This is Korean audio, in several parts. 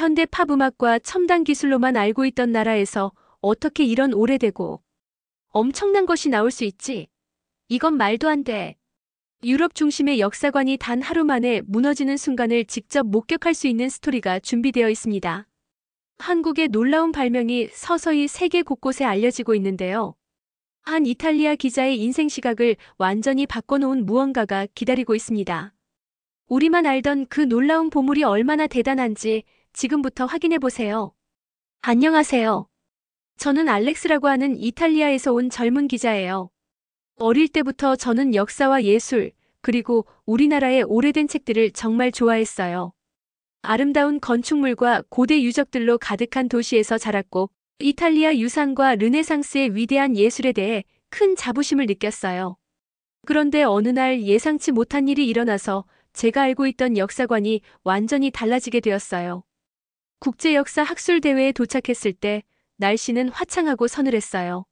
현대 팝 음악과 첨단 기술로만 알고 있던 나라에서 어떻게 이런 오래되고 엄청난 것이 나올 수 있지? 이건 말도 안 돼. 유럽 중심의 역사관이 단 하루 만에 무너지는 순간을 직접 목격할 수 있는 스토리가 준비되어 있습니다. 한국의 놀라운 발명이 서서히 세계 곳곳에 알려지고 있는데요. 한 이탈리아 기자의 인생 시각을 완전히 바꿔놓은 무언가가 기다리고 있습니다. 우리만 알던 그 놀라운 보물이 얼마나 대단한지 지금부터 확인해보세요. 안녕하세요. 저는 알렉스라고 하는 이탈리아에서 온 젊은 기자예요. 어릴 때부터 저는 역사와 예술, 그리고 우리나라의 오래된 책들을 정말 좋아했어요. 아름다운 건축물과 고대 유적들로 가득한 도시에서 자랐고, 이탈리아 유산과 르네상스의 위대한 예술에 대해 큰 자부심을 느꼈어요. 그런데 어느 날 예상치 못한 일이 일어나서 제가 알고 있던 역사관이 완전히 달라지게 되었어요. 국제역사학술대회에 도착했을 때 날씨는 화창하고 서늘했어요.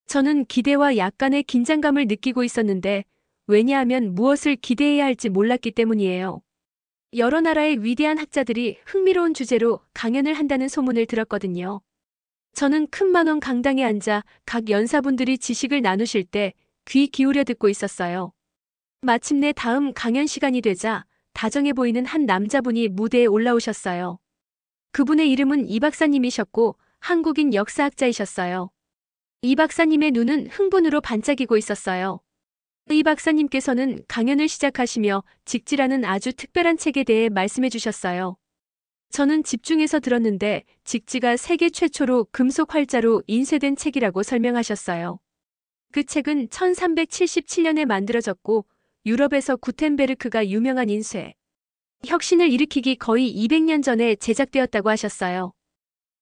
저는 기대와 약간의 긴장감을 느끼고 있었는데 왜냐하면 무엇을 기대해야 할지 몰랐기 때문이에요. 여러 나라의 위대한 학자들이 흥미로운 주제로 강연을 한다는 소문을 들었거든요. 저는 큰 만원 강당에 앉아 각 연사분들이 지식을 나누실 때 귀 기울여 듣고 있었어요. 마침내 다음 강연 시간이 되자 다정해 보이는 한 남자분이 무대에 올라오셨어요. 그분의 이름은 이 박사님이셨고 한국인 역사학자이셨어요. 이 박사님의 눈은 흥분으로 반짝이고 있었어요. 이 박사님께서는 강연을 시작하시며 직지라는 아주 특별한 책에 대해 말씀해 주셨어요. 저는 집중해서 들었는데 직지가 세계 최초로 금속 활자로 인쇄된 책이라고 설명하셨어요. 그 책은 1377년에 만들어졌고 유럽에서 구텐베르크가 유명한 인쇄 혁신을 일으키기 거의 200년 전에 제작되었다고 하셨어요.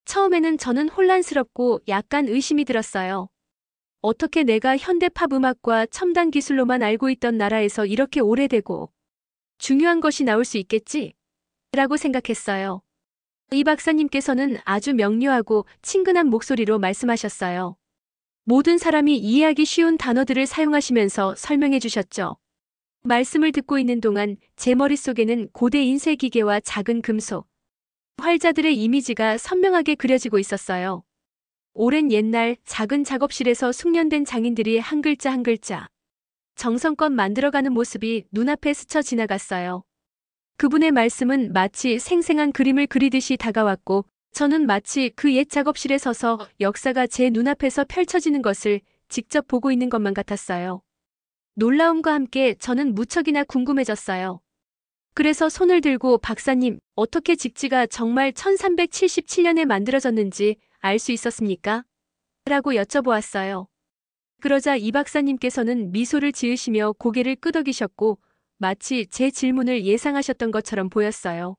처음에는 저는 혼란스럽고 약간 의심이 들었어요. 어떻게 내가 현대 팝 음악과 첨단 기술로만 알고 있던 나라에서 이렇게 오래되고 중요한 것이 나올 수 있겠지? 라고 생각했어요. 이 박사님께서는 아주 명료하고 친근한 목소리로 말씀하셨어요. 모든 사람이 이해하기 쉬운 단어들을 사용하시면서 설명해 주셨죠. 말씀을 듣고 있는 동안 제 머릿속에는 고대 인쇄 기계와 작은 금속, 활자들의 이미지가 선명하게 그려지고 있었어요. 오랜 옛날 작은 작업실에서 숙련된 장인들이 한 글자 한 글자 정성껏 만들어가는 모습이 눈앞에 스쳐 지나갔어요. 그분의 말씀은 마치 생생한 그림을 그리듯이 다가왔고 저는 마치 그 옛 작업실에 서서 역사가 제 눈앞에서 펼쳐지는 것을 직접 보고 있는 것만 같았어요. 놀라움과 함께 저는 무척이나 궁금해졌어요. 그래서 손을 들고 박사님, 어떻게 직지가 정말 1377년에 만들어졌는지 알 수 있었습니까? 라고 여쭤보았어요. 그러자 이 박사님께서는 미소를 지으시며 고개를 끄덕이셨고 마치 제 질문을 예상하셨던 것처럼 보였어요.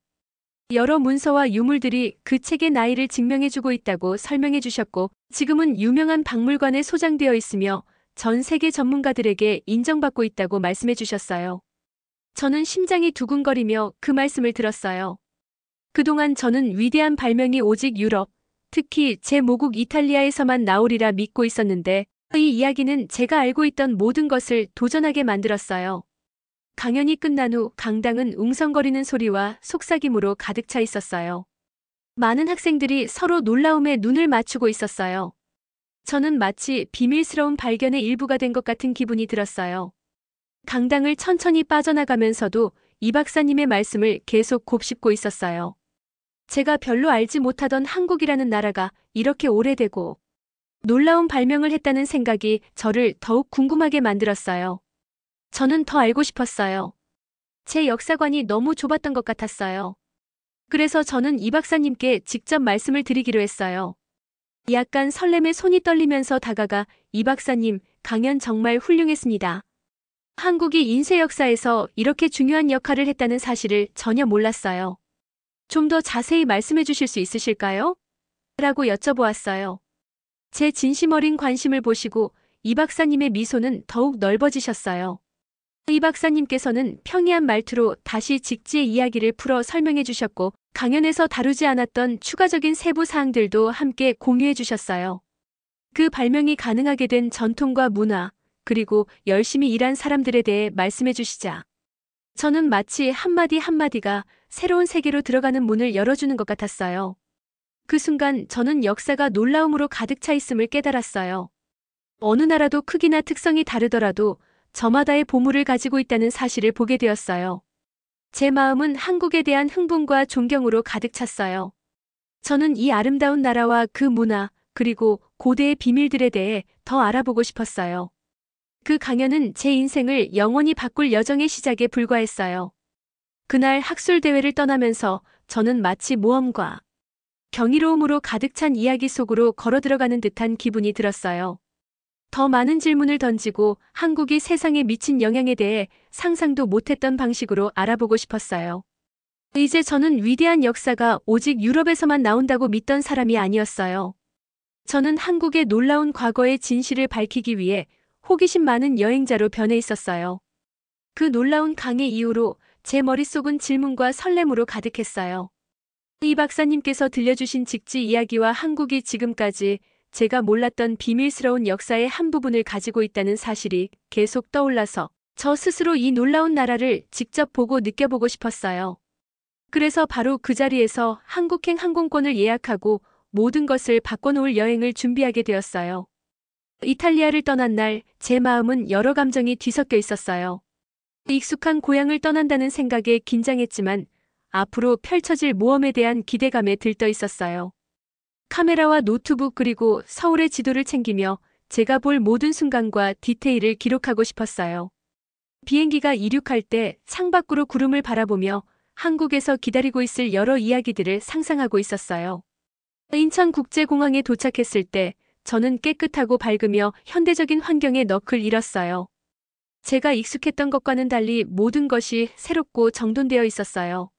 여러 문서와 유물들이 그 책의 나이를 증명해주고 있다고 설명해 주셨고 지금은 유명한 박물관에 소장되어 있으며 전 세계 전문가들에게 인정받고 있다고 말씀해 주셨어요. 저는 심장이 두근거리며 그 말씀을 들었어요. 그동안 저는 위대한 발명이 오직 유럽, 특히 제 모국 이탈리아에서만 나오리라 믿고 있었는데 이 이야기는 제가 알고 있던 모든 것을 도전하게 만들었어요. 강연이 끝난 후 강당은 웅성거리는 소리와 속삭임으로 가득 차 있었어요. 많은 학생들이 서로 놀라움에 눈을 맞추고 있었어요. 저는 마치 비밀스러운 발견의 일부가 된 것 같은 기분이 들었어요. 강당을 천천히 빠져나가면서도 이 박사님의 말씀을 계속 곱씹고 있었어요. 제가 별로 알지 못하던 한국이라는 나라가 이렇게 오래되고 놀라운 발명을 했다는 생각이 저를 더욱 궁금하게 만들었어요. 저는 더 알고 싶었어요. 제 역사관이 너무 좁았던 것 같았어요. 그래서 저는 이 박사님께 직접 말씀을 드리기로 했어요. 약간 설렘에 손이 떨리면서 다가가 이 박사님, 강연 정말 훌륭했습니다. 한국이 인쇄 역사에서 이렇게 중요한 역할을 했다는 사실을 전혀 몰랐어요. 좀 더 자세히 말씀해 주실 수 있으실까요? 라고 여쭤보았어요. 제 진심 어린 관심을 보시고 이 박사님의 미소는 더욱 넓어지셨어요. 이 박사님께서는 평이한 말투로 다시 직지의 이야기를 풀어 설명해 주셨고 강연에서 다루지 않았던 추가적인 세부 사항들도 함께 공유해 주셨어요. 그 발명이 가능하게 된 전통과 문화, 그리고 열심히 일한 사람들에 대해 말씀해 주시자 저는 마치 한마디 한마디가 새로운 세계로 들어가는 문을 열어주는 것 같았어요. 그 순간 저는 역사가 놀라움으로 가득 차 있음을 깨달았어요. 어느 나라도 크기나 특성이 다르더라도 저마다의 보물을 가지고 있다는 사실을 보게 되었어요. 제 마음은 한국에 대한 흥분과 존경으로 가득 찼어요. 저는 이 아름다운 나라와 그 문화, 그리고 고대의 비밀들에 대해 더 알아보고 싶었어요. 그 강연은 제 인생을 영원히 바꿀 여정의 시작에 불과했어요. 그날 학술대회를 떠나면서 저는 마치 모험과 경이로움으로 가득 찬 이야기 속으로 걸어 들어가는 듯한 기분이 들었어요. 더 많은 질문을 던지고 한국이 세상에 미친 영향에 대해 상상도 못했던 방식으로 알아보고 싶었어요. 이제 저는 위대한 역사가 오직 유럽에서만 나온다고 믿던 사람이 아니었어요. 저는 한국의 놀라운 과거의 진실을 밝히기 위해 호기심 많은 여행자로 변해 있었어요. 그 놀라운 강의 이후로 제 머릿속은 질문과 설렘으로 가득했어요. 이 박사님께서 들려주신 직지 이야기와 한국이 지금까지 제가 몰랐던 비밀스러운 역사의 한 부분을 가지고 있다는 사실이 계속 떠올라서 저 스스로 이 놀라운 나라를 직접 보고 느껴보고 싶었어요. 그래서 바로 그 자리에서 한국행 항공권을 예약하고 모든 것을 바꿔놓을 여행을 준비하게 되었어요. 이탈리아를 떠난 날 제 마음은 여러 감정이 뒤섞여 있었어요. 익숙한 고향을 떠난다는 생각에 긴장했지만 앞으로 펼쳐질 모험에 대한 기대감에 들떠 있었어요. 카메라와 노트북 그리고 서울의 지도를 챙기며 제가 볼 모든 순간과 디테일을 기록하고 싶었어요. 비행기가 이륙할 때 창밖으로 구름을 바라보며 한국에서 기다리고 있을 여러 이야기들을 상상하고 있었어요. 인천국제공항에 도착했을 때 저는 깨끗하고 밝으며 현대적인 환경에 넋을 잃었어요. 제가 익숙했던 것과는 달리 모든 것이 새롭고 정돈되어 있었어요.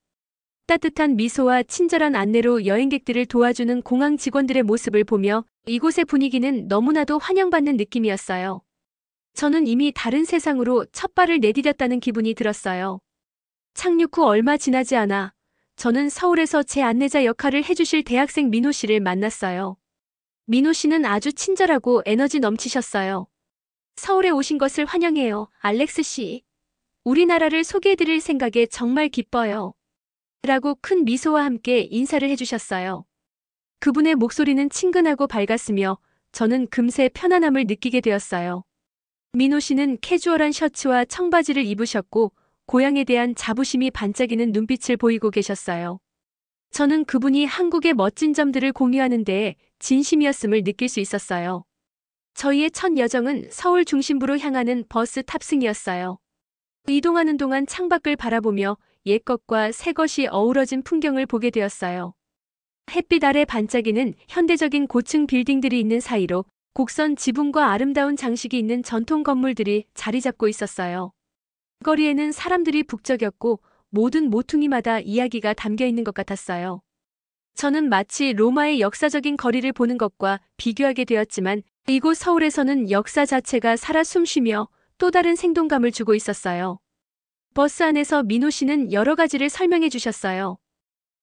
따뜻한 미소와 친절한 안내로 여행객들을 도와주는 공항 직원들의 모습을 보며 이곳의 분위기는 너무나도 환영받는 느낌이었어요. 저는 이미 다른 세상으로 첫 발을 내디뎠다는 기분이 들었어요. 착륙 후 얼마 지나지 않아 저는 서울에서 제 안내자 역할을 해주실 대학생 민호 씨를 만났어요. 민호 씨는 아주 친절하고 에너지 넘치셨어요. 서울에 오신 것을 환영해요, 알렉스 씨. 우리나라를 소개해드릴 생각에 정말 기뻐요. 라고 큰 미소와 함께 인사를 해주셨어요. 그분의 목소리는 친근하고 밝았으며 저는 금세 편안함을 느끼게 되었어요. 민호 씨는 캐주얼한 셔츠와 청바지를 입으셨고 고향에 대한 자부심이 반짝이는 눈빛을 보이고 계셨어요. 저는 그분이 한국의 멋진 점들을 공유하는 데에 진심이었음을 느낄 수 있었어요. 저희의 첫 여정은 서울 중심부로 향하는 버스 탑승이었어요. 이동하는 동안 창밖을 바라보며 옛것과 새것이 어우러진 풍경을 보게 되었어요. 햇빛 아래 반짝이는 현대적인 고층 빌딩들이 있는 사이로 곡선 지붕과 아름다운 장식이 있는 전통 건물들이 자리 잡고 있었어요. 거리에는 사람들이 북적였고 모든 모퉁이마다 이야기가 담겨 있는 것 같았어요. 저는 마치 로마의 역사적인 거리를 보는 것과 비교하게 되었지만 이곳 서울에서는 역사 자체가 살아 숨쉬며 또 다른 생동감을 주고 있었어요. 버스 안에서 민호 씨는 여러 가지를 설명해 주셨어요.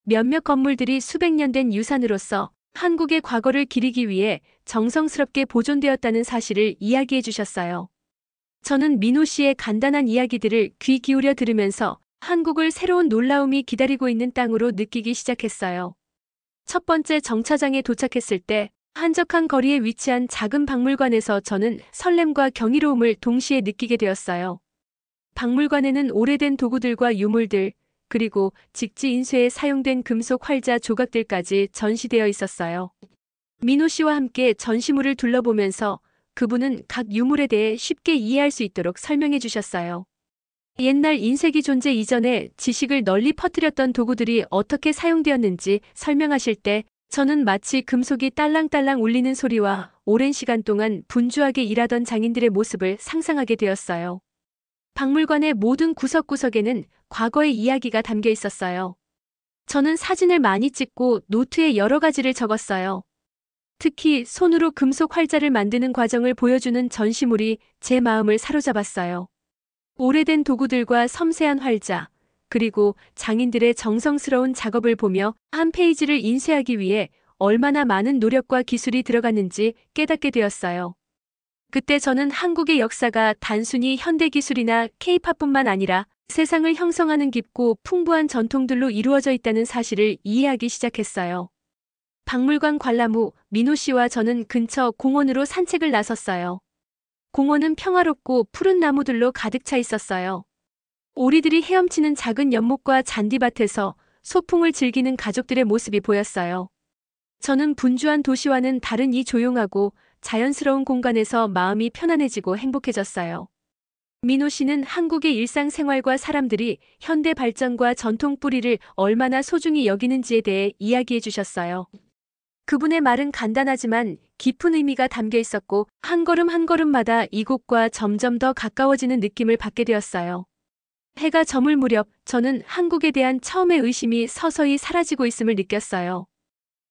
몇몇 건물들이 수백 년 된 유산으로서 한국의 과거를 기리기 위해 정성스럽게 보존되었다는 사실을 이야기해 주셨어요. 저는 민호 씨의 간단한 이야기들을 귀 기울여 들으면서 한국을 새로운 놀라움이 기다리고 있는 땅으로 느끼기 시작했어요. 첫 번째 정차장에 도착했을 때 한적한 거리에 위치한 작은 박물관에서 저는 설렘과 경이로움을 동시에 느끼게 되었어요. 박물관에는 오래된 도구들과 유물들, 그리고 직지 인쇄에 사용된 금속 활자 조각들까지 전시되어 있었어요. 민호 씨와 함께 전시물을 둘러보면서 그분은 각 유물에 대해 쉽게 이해할 수 있도록 설명해 주셨어요. 옛날 인쇄기 존재 이전에 지식을 널리 퍼뜨렸던 도구들이 어떻게 사용되었는지 설명하실 때 저는 마치 금속이 딸랑딸랑 울리는 소리와 오랜 시간 동안 분주하게 일하던 장인들의 모습을 상상하게 되었어요. 박물관의 모든 구석구석에는 과거의 이야기가 담겨 있었어요. 저는 사진을 많이 찍고 노트에 여러 가지를 적었어요. 특히 손으로 금속 활자를 만드는 과정을 보여주는 전시물이 제 마음을 사로잡았어요. 오래된 도구들과 섬세한 활자, 그리고 장인들의 정성스러운 작업을 보며 한 페이지를 인쇄하기 위해 얼마나 많은 노력과 기술이 들어갔는지 깨닫게 되었어요. 그때 저는 한국의 역사가 단순히 현대기술이나 K-팝뿐만 아니라 세상을 형성하는 깊고 풍부한 전통들로 이루어져 있다는 사실을 이해하기 시작했어요. 박물관 관람 후 민호 씨와 저는 근처 공원으로 산책을 나섰어요. 공원은 평화롭고 푸른 나무들로 가득 차 있었어요. 오리들이 헤엄치는 작은 연못과 잔디밭에서 소풍을 즐기는 가족들의 모습이 보였어요. 저는 분주한 도시와는 다른 이 조용하고 자연스러운 공간에서 마음이 편안해지고 행복해졌어요. 민호 씨는 한국의 일상생활과 사람들이 현대 발전과 전통 뿌리를 얼마나 소중히 여기는지에 대해 이야기해 주셨어요. 그분의 말은 간단하지만 깊은 의미가 담겨 있었고 한 걸음 한 걸음마다 이곳과 점점 더 가까워지는 느낌을 받게 되었어요. 해가 저물 무렵 저는 한국에 대한 처음의 의심이 서서히 사라지고 있음을 느꼈어요.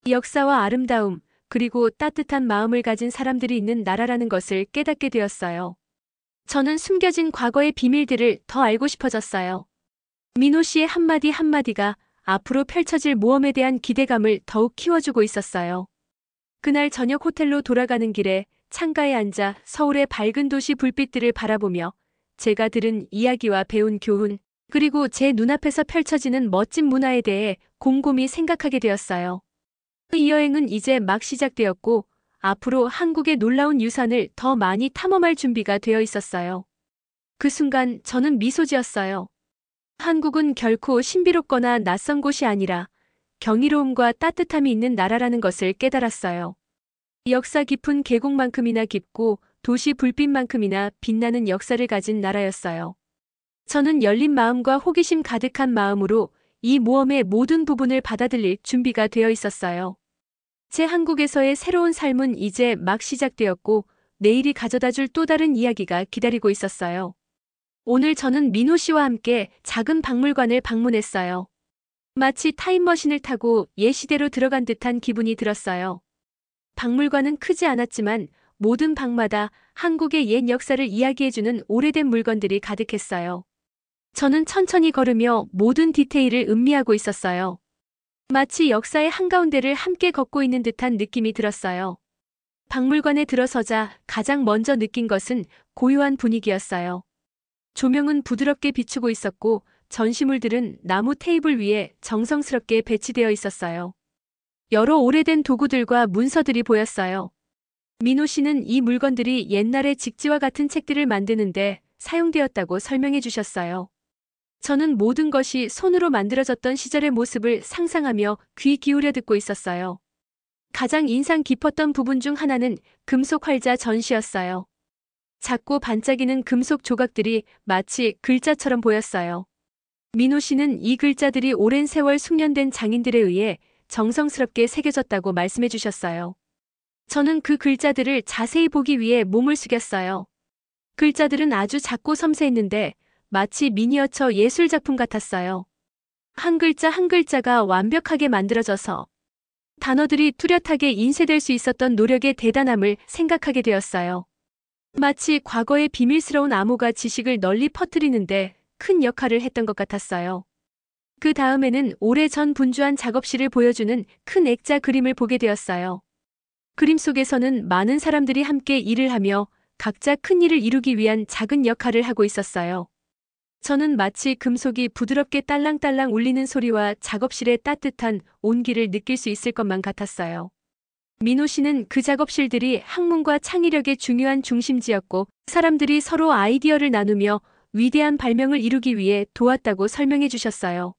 역사와 아름다움, 그리고 따뜻한 마음을 가진 사람들이 있는 나라라는 것을 깨닫게 되었어요. 저는 숨겨진 과거의 비밀들을 더 알고 싶어졌어요. 민호 씨의 한마디 한마디가 앞으로 펼쳐질 모험에 대한 기대감을 더욱 키워주고 있었어요. 그날 저녁 호텔로 돌아가는 길에 창가에 앉아 서울의 밝은 도시 불빛들을 바라보며 제가 들은 이야기와 배운 교훈, 그리고 제 눈앞에서 펼쳐지는 멋진 문화에 대해 곰곰이 생각하게 되었어요. 이 여행은 이제 막 시작되었고 앞으로 한국의 놀라운 유산을 더 많이 탐험할 준비가 되어 있었어요. 그 순간 저는 미소 지었어요. 한국은 결코 신비롭거나 낯선 곳이 아니라 경이로움과 따뜻함이 있는 나라라는 것을 깨달았어요. 역사 깊은 계곡만큼이나 깊고 도시 불빛만큼이나 빛나는 역사를 가진 나라였어요. 저는 열린 마음과 호기심 가득한 마음으로 이 모험의 모든 부분을 받아들일 준비가 되어 있었어요. 제 한국에서의 새로운 삶은 이제 막 시작되었고 내일이 가져다줄 또 다른 이야기가 기다리고 있었어요. 오늘 저는 민호 씨와 함께 작은 박물관을 방문했어요. 마치 타임머신을 타고 옛 시대로 들어간 듯한 기분이 들었어요. 박물관은 크지 않았지만 모든 방마다 한국의 옛 역사를 이야기해주는 오래된 물건들이 가득했어요. 저는 천천히 걸으며 모든 디테일을 음미하고 있었어요. 마치 역사의 한가운데를 함께 걷고 있는 듯한 느낌이 들었어요. 박물관에 들어서자 가장 먼저 느낀 것은 고요한 분위기였어요. 조명은 부드럽게 비추고 있었고 전시물들은 나무 테이블 위에 정성스럽게 배치되어 있었어요. 여러 오래된 도구들과 문서들이 보였어요. 민호 씨는 이 물건들이 옛날의 직지와 같은 책들을 만드는데 사용되었다고 설명해 주셨어요. 저는 모든 것이 손으로 만들어졌던 시절의 모습을 상상하며 귀 기울여 듣고 있었어요. 가장 인상 깊었던 부분 중 하나는 금속 활자 전시였어요. 작고 반짝이는 금속 조각들이 마치 글자처럼 보였어요. 민호 씨는 이 글자들이 오랜 세월 숙련된 장인들에 의해 정성스럽게 새겨졌다고 말씀해 주셨어요. 저는 그 글자들을 자세히 보기 위해 몸을 숙였어요. 글자들은 아주 작고 섬세했는데 마치 미니어처 예술작품 같았어요. 한 글자 한 글자가 완벽하게 만들어져서 단어들이 뚜렷하게 인쇄될 수 있었던 노력의 대단함을 생각하게 되었어요. 마치 과거의 비밀스러운 암호가 지식을 널리 퍼뜨리는데 큰 역할을 했던 것 같았어요. 그 다음에는 오래전 분주한 작업실을 보여주는 큰 액자 그림을 보게 되었어요. 그림 속에서는 많은 사람들이 함께 일을 하며 각자 큰 일을 이루기 위한 작은 역할을 하고 있었어요. 저는 마치 금속이 부드럽게 딸랑딸랑 울리는 소리와 작업실의 따뜻한 온기를 느낄 수 있을 것만 같았어요. 민호 씨는 그 작업실들이 학문과 창의력의 중요한 중심지였고 사람들이 서로 아이디어를 나누며 위대한 발명을 이루기 위해 도왔다고 설명해 주셨어요.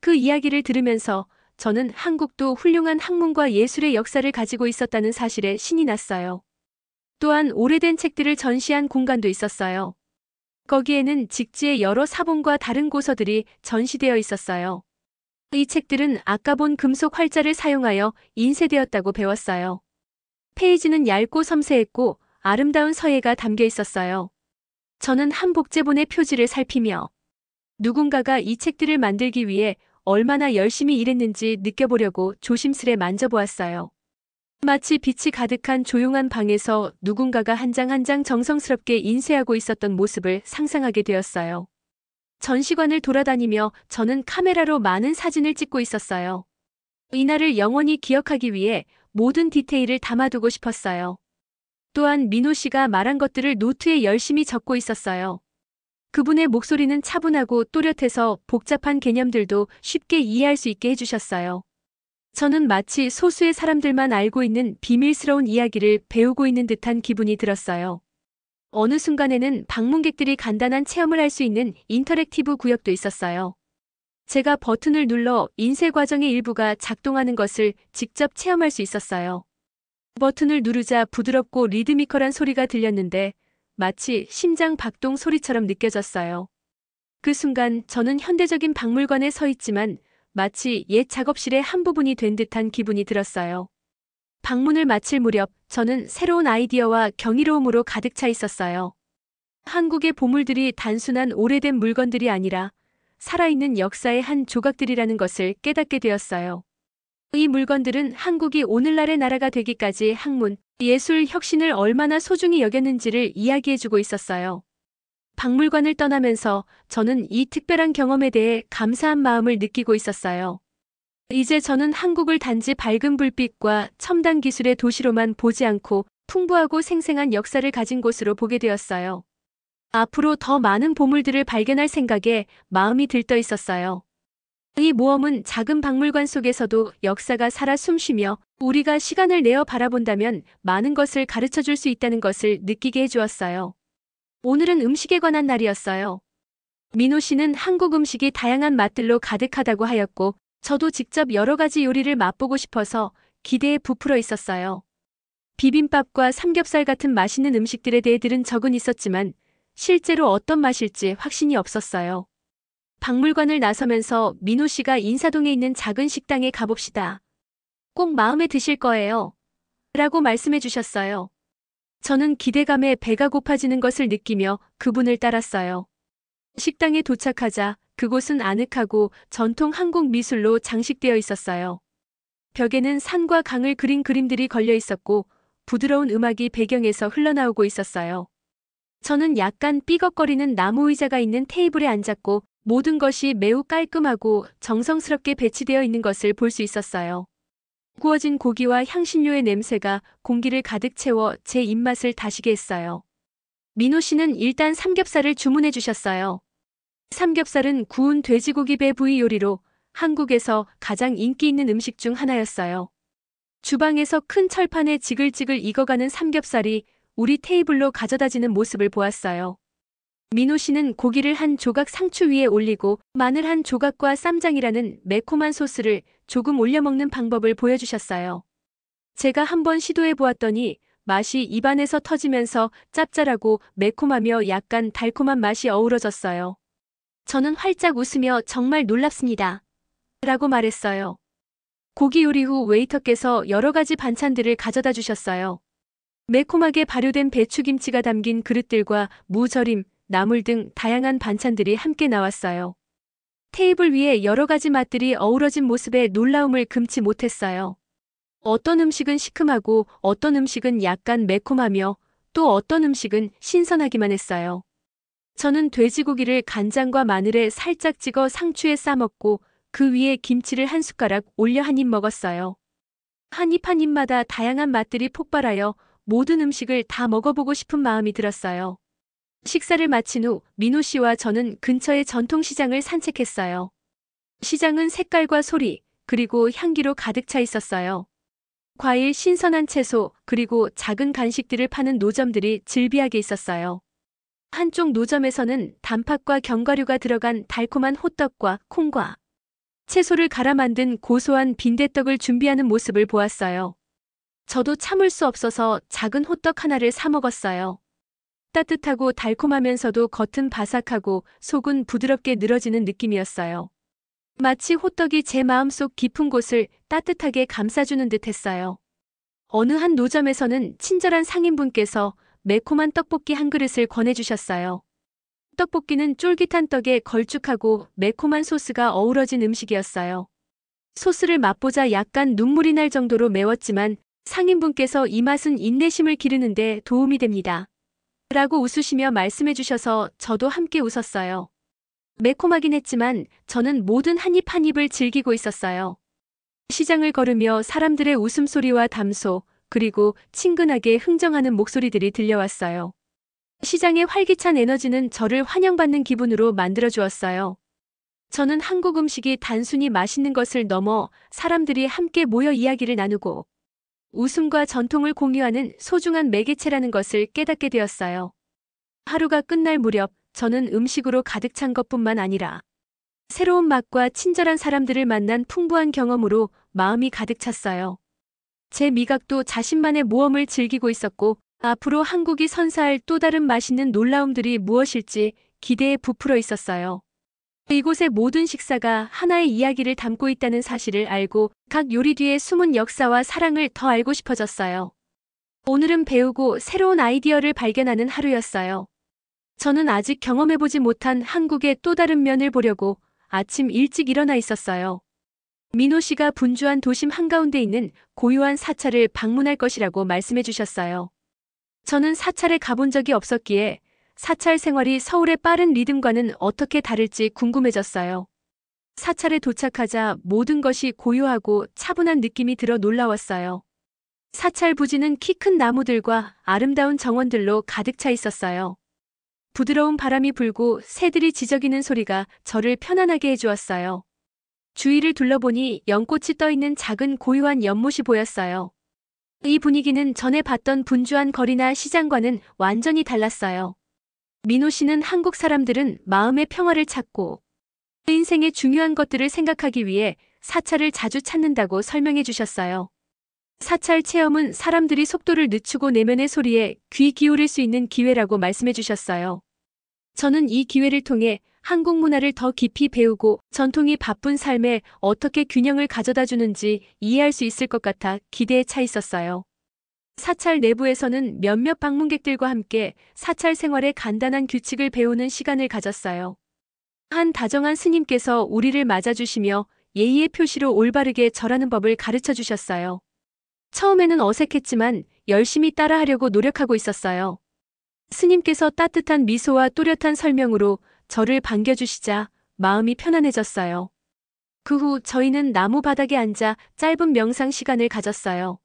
그 이야기를 들으면서 저는 한국도 훌륭한 학문과 예술의 역사를 가지고 있었다는 사실에 신이 났어요. 또한 오래된 책들을 전시한 공간도 있었어요. 거기에는 직지의 여러 사본과 다른 고서들이 전시되어 있었어요. 이 책들은 아까 본 금속 활자를 사용하여 인쇄되었다고 배웠어요. 페이지는 얇고 섬세했고 아름다운 서예가 담겨 있었어요. 저는 한 복제본의 표지를 살피며 누군가가 이 책들을 만들기 위해 얼마나 열심히 일했는지 느껴보려고 조심스레 만져보았어요. 마치 빛이 가득한 조용한 방에서 누군가가 한 장 한 장 정성스럽게 인쇄하고 있었던 모습을 상상하게 되었어요. 전시관을 돌아다니며 저는 카메라로 많은 사진을 찍고 있었어요. 이날을 영원히 기억하기 위해 모든 디테일을 담아두고 싶었어요. 또한 민호 씨가 말한 것들을 노트에 열심히 적고 있었어요. 그분의 목소리는 차분하고 또렷해서 복잡한 개념들도 쉽게 이해할 수 있게 해주셨어요. 저는 마치 소수의 사람들만 알고 있는 비밀스러운 이야기를 배우고 있는 듯한 기분이 들었어요. 어느 순간에는 방문객들이 간단한 체험을 할 수 있는 인터랙티브 구역도 있었어요. 제가 버튼을 눌러 인쇄 과정의 일부가 작동하는 것을 직접 체험할 수 있었어요. 버튼을 누르자 부드럽고 리드미컬한 소리가 들렸는데 마치 심장 박동 소리처럼 느껴졌어요. 그 순간 저는 현대적인 박물관에 서 있지만 마치 옛 작업실의 한 부분이 된 듯한 기분이 들었어요. 방문을 마칠 무렵 저는 새로운 아이디어와 경이로움으로 가득 차 있었어요. 한국의 보물들이 단순한 오래된 물건들이 아니라 살아있는 역사의 한 조각들이라는 것을 깨닫게 되었어요. 이 물건들은 한국이 오늘날의 나라가 되기까지 학문, 예술 혁신을 얼마나 소중히 여겼는지를 이야기해주고 있었어요. 박물관을 떠나면서 저는 이 특별한 경험에 대해 감사한 마음을 느끼고 있었어요. 이제 저는 한국을 단지 밝은 불빛과 첨단 기술의 도시로만 보지 않고 풍부하고 생생한 역사를 가진 곳으로 보게 되었어요. 앞으로 더 많은 보물들을 발견할 생각에 마음이 들떠 있었어요. 이 모험은 작은 박물관 속에서도 역사가 살아 숨쉬며 우리가 시간을 내어 바라본다면 많은 것을 가르쳐 줄 수 있다는 것을 느끼게 해주었어요. 오늘은 음식에 관한 날이었어요. 민호 씨는 한국 음식이 다양한 맛들로 가득하다고 하였고 저도 직접 여러 가지 요리를 맛보고 싶어서 기대에 부풀어 있었어요. 비빔밥과 삼겹살 같은 맛있는 음식들에 대해 들은 적은 있었지만 실제로 어떤 맛일지 확신이 없었어요. 박물관을 나서면서 민호 씨가 인사동에 있는 작은 식당에 가봅시다. 꼭 마음에 드실 거예요. 라고 말씀해 주셨어요. 저는 기대감에 배가 고파지는 것을 느끼며 그분을 따랐어요. 식당에 도착하자 그곳은 아늑하고 전통 한국 미술로 장식되어 있었어요. 벽에는 산과 강을 그린 그림들이 걸려 있었고 부드러운 음악이 배경에서 흘러나오고 있었어요. 저는 약간 삐걱거리는 나무 의자가 있는 테이블에 앉았고 모든 것이 매우 깔끔하고 정성스럽게 배치되어 있는 것을 볼 수 있었어요. 구워진 고기와 향신료의 냄새가 공기를 가득 채워 제 입맛을 다시게 했어요. 민호 씨는 일단 삼겹살을 주문해 주셨어요. 삼겹살은 구운 돼지고기 배 부위 요리로 한국에서 가장 인기 있는 음식 중 하나였어요. 주방에서 큰 철판에 지글지글 익어가는 삼겹살이 우리 테이블로 가져다지는 모습을 보았어요. 민호 씨는 고기를 한 조각 상추 위에 올리고 마늘 한 조각과 쌈장이라는 매콤한 소스를 조금 올려 먹는 방법을 보여주셨어요. 제가 한번 시도해 보았더니 맛이 입안에서 터지면서 짭짤하고 매콤하며 약간 달콤한 맛이 어우러졌어요. 저는 활짝 웃으며 정말 놀랍습니다. 라고 말했어요. 고기 요리 후 웨이터께서 여러 가지 반찬들을 가져다 주셨어요. 매콤하게 발효된 배추김치가 담긴 그릇들과 무절임, 나물 등 다양한 반찬들이 함께 나왔어요. 테이블 위에 여러 가지 맛들이 어우러진 모습에 놀라움을 금치 못했어요. 어떤 음식은 시큼하고 어떤 음식은 약간 매콤하며 또 어떤 음식은 신선하기만 했어요. 저는 돼지고기를 간장과 마늘에 살짝 찍어 상추에 싸먹고 그 위에 김치를 한 숟가락 올려 한 입 먹었어요. 한 입 한 입마다 다양한 맛들이 폭발하여 모든 음식을 다 먹어보고 싶은 마음이 들었어요. 식사를 마친 후 민호 씨와 저는 근처의 전통시장을 산책했어요. 시장은 색깔과 소리, 그리고 향기로 가득 차 있었어요. 과일, 신선한 채소, 그리고 작은 간식들을 파는 노점들이 즐비하게 있었어요. 한쪽 노점에서는 단팥과 견과류가 들어간 달콤한 호떡과 콩과 채소를 갈아 만든 고소한 빈대떡을 준비하는 모습을 보았어요. 저도 참을 수 없어서 작은 호떡 하나를 사 먹었어요. 따뜻하고 달콤하면서도 겉은 바삭하고 속은 부드럽게 늘어지는 느낌이었어요. 마치 호떡이 제 마음속 깊은 곳을 따뜻하게 감싸주는 듯 했어요. 어느 한 노점에서는 친절한 상인분께서 매콤한 떡볶이 한 그릇을 권해주셨어요. 떡볶이는 쫄깃한 떡에 걸쭉하고 매콤한 소스가 어우러진 음식이었어요. 소스를 맛보자 약간 눈물이 날 정도로 매웠지만 상인분께서 이 맛은 인내심을 기르는데 도움이 됩니다. 라고 웃으시며 말씀해 주셔서 저도 함께 웃었어요. 매콤하긴 했지만 저는 모든 한 입 한 입을 즐기고 있었어요. 시장을 걸으며 사람들의 웃음소리와 담소, 그리고 친근하게 흥정하는 목소리들이 들려왔어요. 시장의 활기찬 에너지는 저를 환영받는 기분으로 만들어 주었어요. 저는 한국 음식이 단순히 맛있는 것을 넘어 사람들이 함께 모여 이야기를 나누고 웃음과 전통을 공유하는 소중한 매개체라는 것을 깨닫게 되었어요. 하루가 끝날 무렵 저는 음식으로 가득 찬 것뿐만 아니라 새로운 맛과 친절한 사람들을 만난 풍부한 경험으로 마음이 가득 찼어요. 제 미각도 자신만의 모험을 즐기고 있었고 앞으로 한국이 선사할 또 다른 맛있는 놀라움들이 무엇일지 기대에 부풀어 있었어요. 이곳의 모든 식사가 하나의 이야기를 담고 있다는 사실을 알고 각 요리 뒤에 숨은 역사와 사랑을 더 알고 싶어졌어요. 오늘은 배우고 새로운 아이디어를 발견하는 하루였어요. 저는 아직 경험해보지 못한 한국의 또 다른 면을 보려고 아침 일찍 일어나 있었어요. 민호 씨가 분주한 도심 한가운데 있는 고요한 사찰을 방문할 것이라고 말씀해 주셨어요. 저는 사찰에 가본 적이 없었기에 사찰 생활이 서울의 빠른 리듬과는 어떻게 다를지 궁금해졌어요. 사찰에 도착하자 모든 것이 고요하고 차분한 느낌이 들어 놀라웠어요. 사찰 부지는 키 큰 나무들과 아름다운 정원들로 가득 차 있었어요. 부드러운 바람이 불고 새들이 지저귀는 소리가 저를 편안하게 해주었어요. 주위를 둘러보니 연꽃이 떠있는 작은 고요한 연못이 보였어요. 이 분위기는 전에 봤던 분주한 거리나 시장과는 완전히 달랐어요. 민호 씨는 한국 사람들은 마음의 평화를 찾고 인생의 중요한 것들을 생각하기 위해 사찰을 자주 찾는다고 설명해 주셨어요. 사찰 체험은 사람들이 속도를 늦추고 내면의 소리에 귀 기울일 수 있는 기회라고 말씀해 주셨어요. 저는 이 기회를 통해 한국 문화를 더 깊이 배우고 전통이 바쁜 삶에 어떻게 균형을 가져다 주는지 이해할 수 있을 것 같아 기대에 차 있었어요. 사찰 내부에서는 몇몇 방문객들과 함께 사찰 생활의 간단한 규칙을 배우는 시간을 가졌어요. 한 다정한 스님께서 우리를 맞아주시며 예의의 표시로 올바르게 절하는 법을 가르쳐 주셨어요. 처음에는 어색했지만 열심히 따라하려고 노력하고 있었어요. 스님께서 따뜻한 미소와 또렷한 설명으로 저를 반겨주시자 마음이 편안해졌어요. 그 후 저희는 나무 바닥에 앉아 짧은 명상 시간을 가졌어요.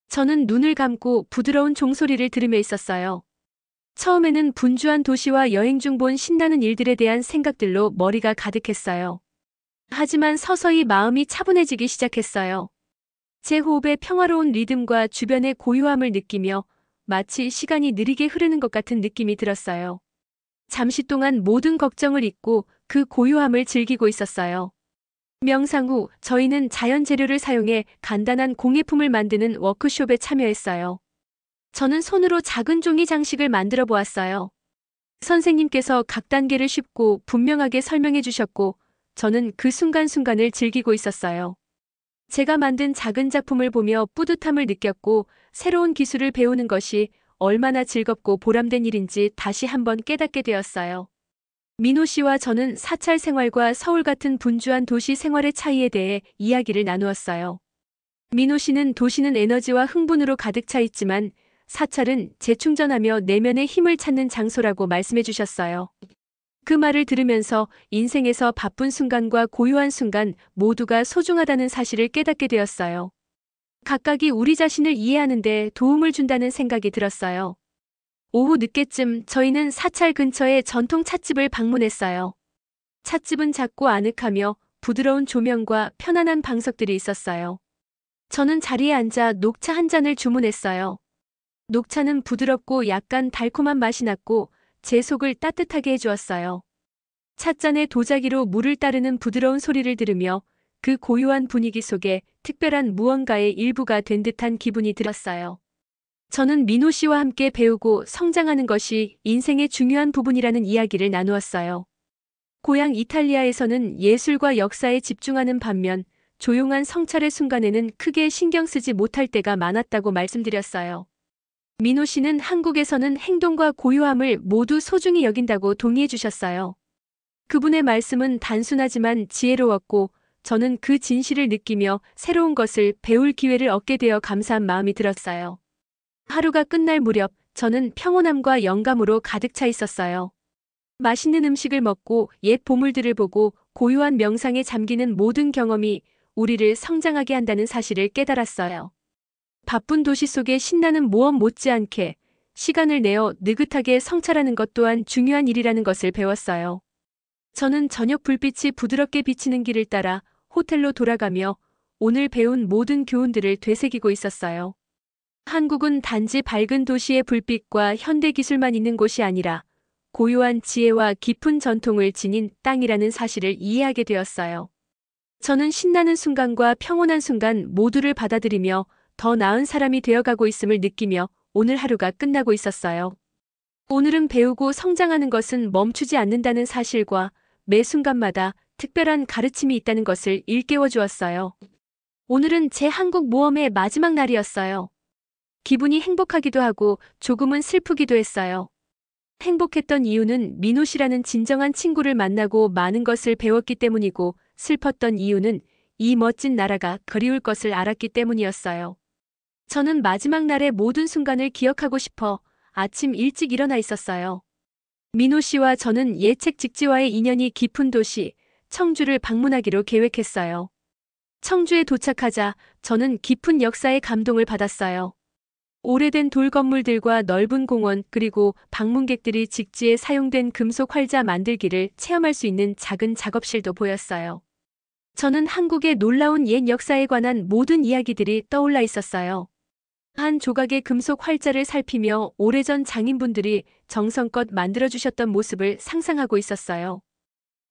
저는 눈을 감고 부드러운 종소리를 들으며 있었어요. 처음에는 분주한 도시와 여행 중 본 신나는 일들에 대한 생각들로 머리가 가득했어요. 하지만 서서히 마음이 차분해지기 시작했어요. 제 호흡의 평화로운 리듬과 주변의 고요함을 느끼며 마치 시간이 느리게 흐르는 것 같은 느낌이 들었어요. 잠시 동안 모든 걱정을 잊고 그 고요함을 즐기고 있었어요. 명상 후 저희는 자연 재료를 사용해 간단한 공예품을 만드는 워크숍에 참여했어요. 저는 손으로 작은 종이 장식을 만들어 보았어요. 선생님께서 각 단계를 쉽고 분명하게 설명해 주셨고 저는 그 순간순간을 즐기고 있었어요. 제가 만든 작은 작품을 보며 뿌듯함을 느꼈고 새로운 기술을 배우는 것이 얼마나 즐겁고 보람된 일인지 다시 한번 깨닫게 되었어요. 민호 씨와 저는 사찰 생활과 서울 같은 분주한 도시 생활의 차이에 대해 이야기를 나누었어요. 민호 씨는 도시는 에너지와 흥분으로 가득 차 있지만 사찰은 재충전하며 내면의 힘을 찾는 장소라고 말씀해 주셨어요. 그 말을 들으면서 인생에서 바쁜 순간과 고요한 순간 모두가 소중하다는 사실을 깨닫게 되었어요. 각각이 우리 자신을 이해하는 데 도움을 준다는 생각이 들었어요. 오후 늦게쯤 저희는 사찰 근처의 전통 찻집을 방문했어요. 찻집은 작고 아늑하며 부드러운 조명과 편안한 방석들이 있었어요. 저는 자리에 앉아 녹차 한 잔을 주문했어요. 녹차는 부드럽고 약간 달콤한 맛이 났고 제 속을 따뜻하게 해주었어요. 찻잔에 도자기로 물을 따르는 부드러운 소리를 들으며 그 고요한 분위기 속에 특별한 무언가의 일부가 된 듯한 기분이 들었어요. 저는 민호 씨와 함께 배우고 성장하는 것이 인생의 중요한 부분이라는 이야기를 나누었어요. 고향 이탈리아에서는 예술과 역사에 집중하는 반면 조용한 성찰의 순간에는 크게 신경 쓰지 못할 때가 많았다고 말씀드렸어요. 민호 씨는 한국에서는 행동과 고요함을 모두 소중히 여긴다고 동의해 주셨어요. 그분의 말씀은 단순하지만 지혜로웠고 저는 그 진실을 느끼며 새로운 것을 배울 기회를 얻게 되어 감사한 마음이 들었어요. 하루가 끝날 무렵 저는 평온함과 영감으로 가득 차 있었어요. 맛있는 음식을 먹고 옛 보물들을 보고 고요한 명상에 잠기는 모든 경험이 우리를 성장하게 한다는 사실을 깨달았어요. 바쁜 도시 속에 신나는 모험 못지않게 시간을 내어 느긋하게 성찰하는 것 또한 중요한 일이라는 것을 배웠어요. 저는 저녁 불빛이 부드럽게 비치는 길을 따라 호텔로 돌아가며 오늘 배운 모든 교훈들을 되새기고 있었어요. 한국은 단지 밝은 도시의 불빛과 현대 기술만 있는 곳이 아니라 고유한 지혜와 깊은 전통을 지닌 땅이라는 사실을 이해하게 되었어요. 저는 신나는 순간과 평온한 순간 모두를 받아들이며 더 나은 사람이 되어가고 있음을 느끼며 오늘 하루가 끝나고 있었어요. 오늘은 배우고 성장하는 것은 멈추지 않는다는 사실과 매 순간마다 특별한 가르침이 있다는 것을 일깨워 주었어요. 오늘은 제 한국 모험의 마지막 날이었어요. 기분이 행복하기도 하고 조금은 슬프기도 했어요. 행복했던 이유는 민호 씨라는 진정한 친구를 만나고 많은 것을 배웠기 때문이고, 슬펐던 이유는 이 멋진 나라가 그리울 것을 알았기 때문이었어요. 저는 마지막 날의 모든 순간을 기억하고 싶어 아침 일찍 일어나 있었어요. 민호 씨와 저는 예책 직지와의 인연이 깊은 도시 청주를 방문하기로 계획했어요. 청주에 도착하자 저는 깊은 역사의 감동을 받았어요. 오래된 돌 건물들과 넓은 공원, 그리고 방문객들이 직지에 사용된 금속 활자 만들기를 체험할 수 있는 작은 작업실도 보였어요. 저는 한국의 놀라운 옛 역사에 관한 모든 이야기들이 떠올라 있었어요. 한 조각의 금속 활자를 살피며 오래전 장인분들이 정성껏 만들어주셨던 모습을 상상하고 있었어요.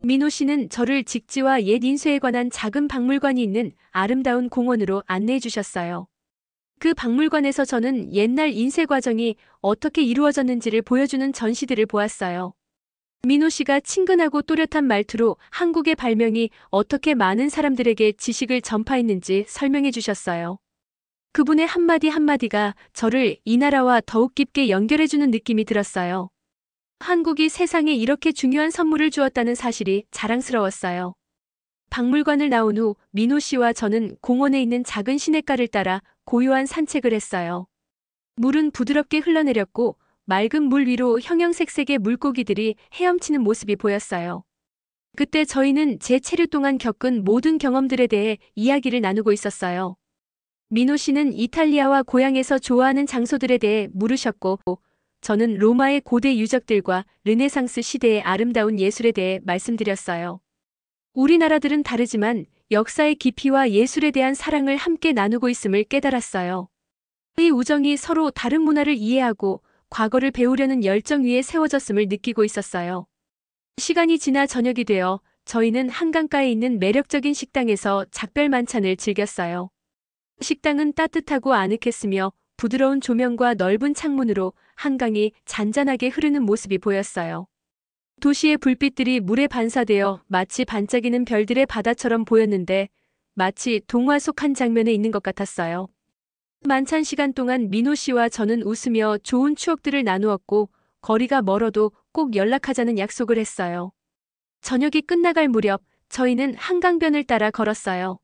민호 씨는 저를 직지와 옛 인쇄에 관한 작은 박물관이 있는 아름다운 공원으로 안내해 주셨어요. 그 박물관에서 저는 옛날 인쇄 과정이 어떻게 이루어졌는지를 보여주는 전시들을 보았어요. 민호 씨가 친근하고 또렷한 말투로 한국의 발명이 어떻게 많은 사람들에게 지식을 전파했는지 설명해 주셨어요. 그분의 한마디 한마디가 저를 이 나라와 더욱 깊게 연결해주는 느낌이 들었어요. 한국이 세상에 이렇게 중요한 선물을 주었다는 사실이 자랑스러웠어요. 박물관을 나온 후 민호 씨와 저는 공원에 있는 작은 시냇가를 따라 고요한 산책을 했어요. 물은 부드럽게 흘러내렸고 맑은 물 위로 형형색색의 물고기들이 헤엄치는 모습이 보였어요. 그때 저희는 제 체류 동안 겪은 모든 경험들에 대해 이야기를 나누고 있었어요. 민호 씨는 이탈리아와 고향에서 좋아하는 장소들에 대해 물으셨고, 저는 로마의 고대 유적들과 르네상스 시대의 아름다운 예술에 대해 말씀드렸어요. 우리나라들은 다르지만 역사의 깊이와 예술에 대한 사랑을 함께 나누고 있음을 깨달았어요. 이 우정이 서로 다른 문화를 이해하고 과거를 배우려는 열정 위에 세워졌음을 느끼고 있었어요. 시간이 지나 저녁이 되어 저희는 한강가에 있는 매력적인 식당에서 작별 만찬을 즐겼어요. 식당은 따뜻하고 아늑했으며 부드러운 조명과 넓은 창문으로 한강이 잔잔하게 흐르는 모습이 보였어요. 도시의 불빛들이 물에 반사되어 마치 반짝이는 별들의 바다처럼 보였는데 마치 동화 속 한 장면에 있는 것 같았어요. 만찬 시간 동안 민호 씨와 저는 웃으며 좋은 추억들을 나누었고 거리가 멀어도 꼭 연락하자는 약속을 했어요. 저녁이 끝나갈 무렵 저희는 한강변을 따라 걸었어요.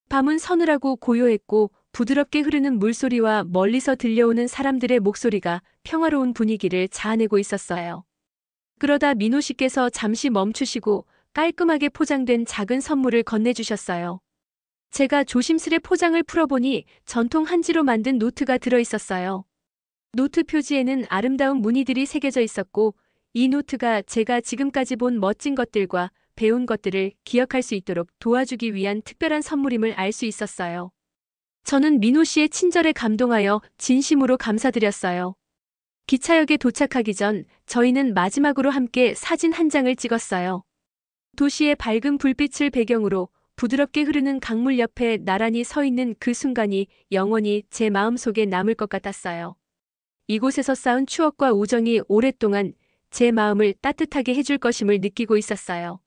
밤은 서늘하고 고요했고 부드럽게 흐르는 물소리와 멀리서 들려오는 사람들의 목소리가 평화로운 분위기를 자아내고 있었어요. 그러다 민호 씨께서 잠시 멈추시고 깔끔하게 포장된 작은 선물을 건네주셨어요. 제가 조심스레 포장을 풀어보니 전통 한지로 만든 노트가 들어있었어요. 노트 표지에는 아름다운 무늬들이 새겨져 있었고 이 노트가 제가 지금까지 본 멋진 것들과 배운 것들을 기억할 수 있도록 도와주기 위한 특별한 선물임을 알 수 있었어요. 저는 민호 씨의 친절에 감동하여 진심으로 감사드렸어요. 기차역에 도착하기 전 저희는 마지막으로 함께 사진 한 장을 찍었어요. 도시의 밝은 불빛을 배경으로 부드럽게 흐르는 강물 옆에 나란히 서 있는 그 순간이 영원히 제 마음속에 남을 것 같았어요. 이곳에서 쌓은 추억과 우정이 오랫동안 제 마음을 따뜻하게 해줄 것임을 느끼고 있었어요.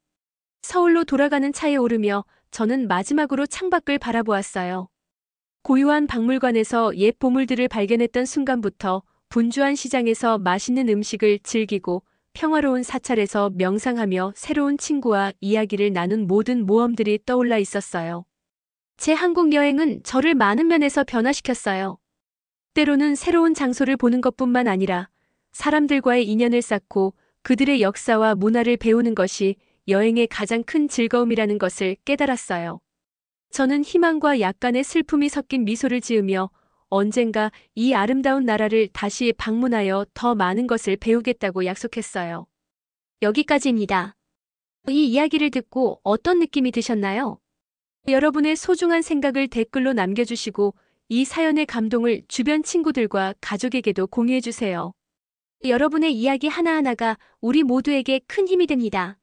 서울로 돌아가는 차에 오르며 저는 마지막으로 창밖을 바라보았어요. 고요한 박물관에서 옛 보물들을 발견했던 순간부터 분주한 시장에서 맛있는 음식을 즐기고 평화로운 사찰에서 명상하며 새로운 친구와 이야기를 나눈 모든 모험들이 떠올라 있었어요. 제 한국 여행은 저를 많은 면에서 변화시켰어요. 때로는 새로운 장소를 보는 것뿐만 아니라 사람들과의 인연을 쌓고 그들의 역사와 문화를 배우는 것이 여행의 가장 큰 즐거움이라는 것을 깨달았어요. 저는 희망과 약간의 슬픔이 섞인 미소를 지으며 언젠가 이 아름다운 나라를 다시 방문하여 더 많은 것을 배우겠다고 약속했어요. 여기까지입니다. 이 이야기를 듣고 어떤 느낌이 드셨나요? 여러분의 소중한 생각을 댓글로 남겨주시고 이 사연의 감동을 주변 친구들과 가족에게도 공유해주세요. 여러분의 이야기 하나하나가 우리 모두에게 큰 힘이 됩니다.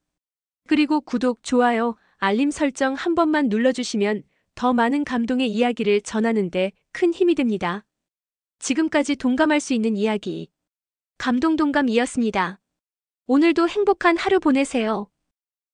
그리고 구독, 좋아요, 알림 설정 한 번만 눌러주시면 더 많은 감동의 이야기를 전하는데 큰 힘이 됩니다. 지금까지 동감할 수 있는 이야기, 감동동감이었습니다. 오늘도 행복한 하루 보내세요.